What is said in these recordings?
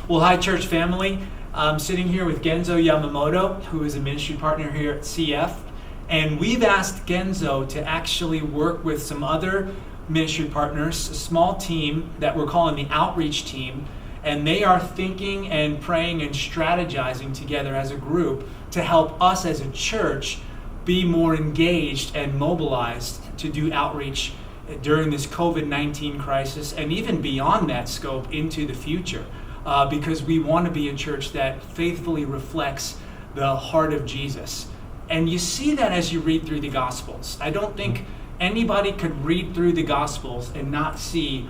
Well, hi, church family. I'm sitting here with Genzo Yamamoto, who is a ministry partner here at CF. And we've asked Genzo to actually work with some other ministry partners, a small team that we're calling the Outreach Team. And they are thinking and praying and strategizing together as a group to help us as a church be more engaged and mobilized to do outreach during this COVID-19 crisis and even beyond that scope into the future. Because we want to be a church that faithfully reflects the heart of Jesus. And you see that as you read through the Gospels. I don't think anybody could read through the Gospels and not see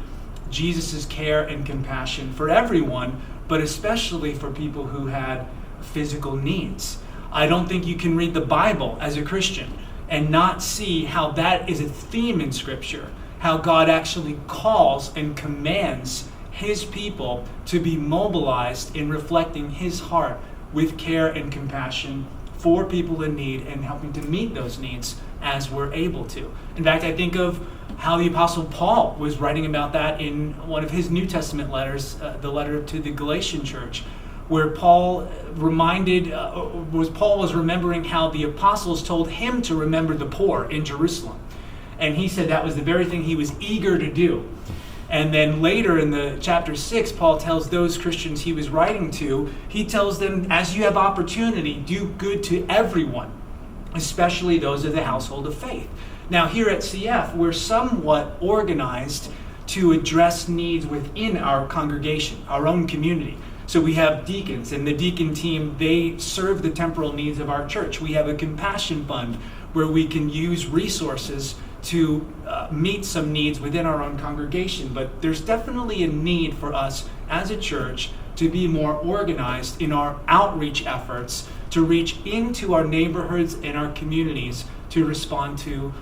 Jesus' care and compassion for everyone, but especially for people who had physical needs. I don't think you can read the Bible as a Christian and not see how that is a theme in Scripture, how God actually calls and commands His people to be mobilized in reflecting His heart with care and compassion for people in need and helping to meet those needs as we're able to. In fact, I think of how the Apostle Paul was writing about that in one of his New Testament letters, the letter to the Galatian church, where Paul was remembering how the apostles told him to remember the poor in Jerusalem. And he said that was the very thing he was eager to do. And then later in the chapter 6, Paul tells those Christians he was writing to, he tells them, as you have opportunity, do good to everyone, especially those of the household of faith. Now here at CF, we're somewhat organized to address needs within our congregation, our own community. So we have deacons, and the deacon team, they serve the temporal needs of our church. We have a compassion fund where we can use resources to meet some needs within our own congregation. But there's definitely a need for us as a church to be more organized in our outreach efforts to reach into our neighborhoods and our communities to respond to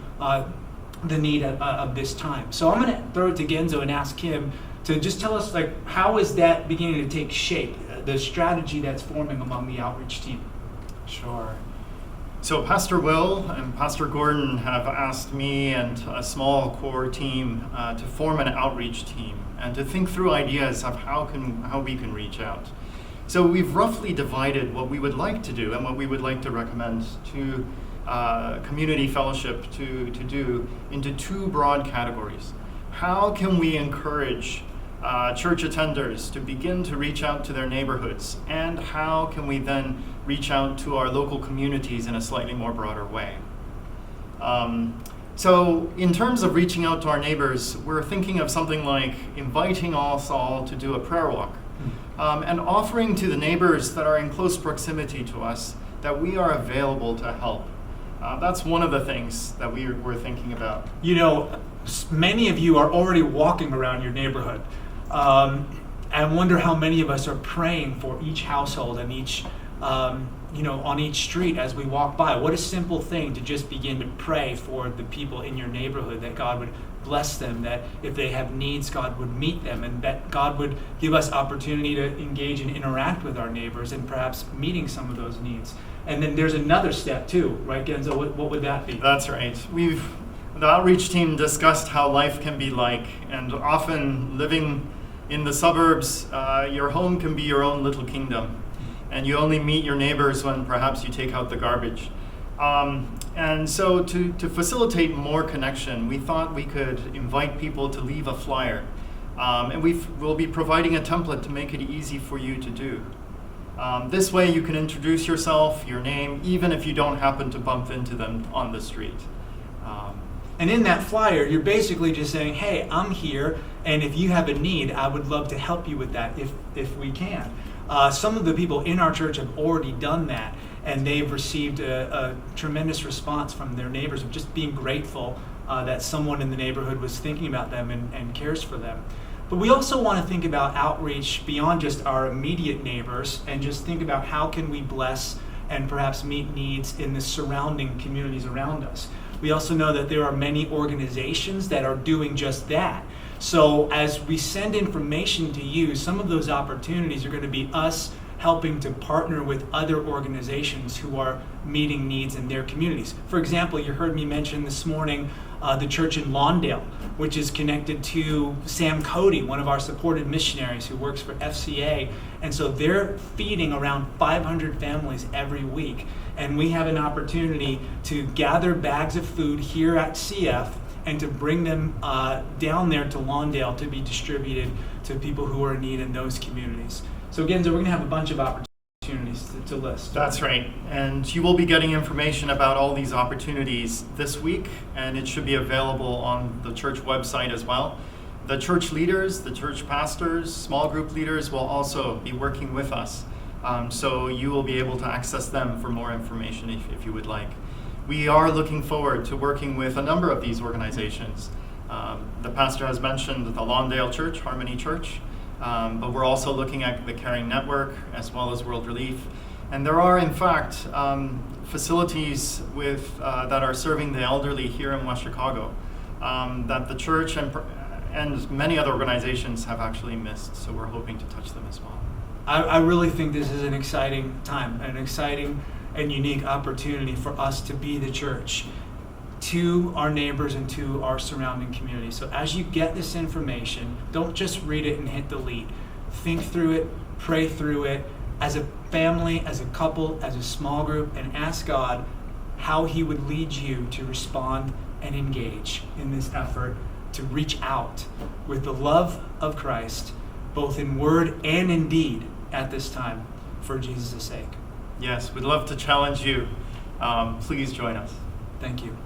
the need of this time. So I'm going to throw it to Genzo and ask him to just tell us, how is that beginning to take shape, the strategy that's forming among the outreach team? Sure. So Pastor Will and Pastor Gordon have asked me and a small core team to form an outreach team and to think through ideas of how we can reach out. So we've roughly divided what we would like to do and what we would like to recommend to community fellowship to do into two broad categories. How can we encourage church attenders to begin to reach out to their neighborhoods, and how can we then reach out to our local communities in a slightly more broader way? So in terms of reaching out to our neighbors, we're thinking of something like inviting us all to do a prayer walk and offering to the neighbors that are in close proximity to us that we are available to help. That's one of the things that we're thinking about. You know, many of you are already walking around your neighborhood. I wonder how many of us are praying for each household and each, on each street as we walk by. What a simple thing to just begin to pray for the people in your neighborhood, that God would bless them, that if they have needs, God would meet them, and that God would give us opportunity to engage and interact with our neighbors and perhaps meeting some of those needs. And then there's another step too, right, Genzo? What would that be? That's right. The outreach team discussed how life can be like, and often living in the suburbs, your home can be your own little kingdom, and you only meet your neighbors when perhaps you take out the garbage. And so to facilitate more connection, we thought we could invite people to leave a flyer, and we'll be providing a template to make it easy for you to do. This way you can introduce yourself, your name, even if you don't happen to bump into them on the street. And in that flyer, you're basically just saying, hey, I'm here, and if you have a need, I would love to help you with that if we can. Some of the people in our church have already done that, and they've received a tremendous response from their neighbors of just being grateful that someone in the neighborhood was thinking about them and cares for them. But we also want to think about outreach beyond just our immediate neighbors and just think about how can we bless and perhaps meet needs in the surrounding communities around us. We also know that there are many organizations that are doing just that. So as we send information to you, some of those opportunities are going to be us helping to partner with other organizations who are meeting needs in their communities. For example, you heard me mention this morning the church in Lawndale, which is connected to Sam Cody, one of our supported missionaries who works for FCA. And so they're feeding around 500 families every week. And we have an opportunity to gather bags of food here at CF and to bring them down there to Lawndale to be distributed to people who are in need in those communities. So again, we're going to have a bunch of opportunities to list. That's right. And you will be getting information about all these opportunities this week, and it should be available on the church website as well. The church leaders, the church pastors, small group leaders will also be working with us. So you will be able to access them for more information if you would like. We are looking forward to working with a number of these organizations. The pastor has mentioned the Lawndale Church, Harmony Church, but we're also looking at the Caring Network as well as World Relief. And there are, in fact, facilities that are serving the elderly here in West Chicago that the church and many other organizations have actually missed. So we're hoping to touch them as well. I really think this is an exciting time, an exciting and unique opportunity for us to be the church to our neighbors and to our surrounding community. So as you get this information, don't just read it and hit delete. Think through it, pray through it as a family, as a couple, as a small group, and ask God how He would lead you to respond and engage in this effort to reach out with the love of Christ, both in word and in deed at this time for Jesus' sake. Yes, we'd love to challenge you. Please join us. Thank you.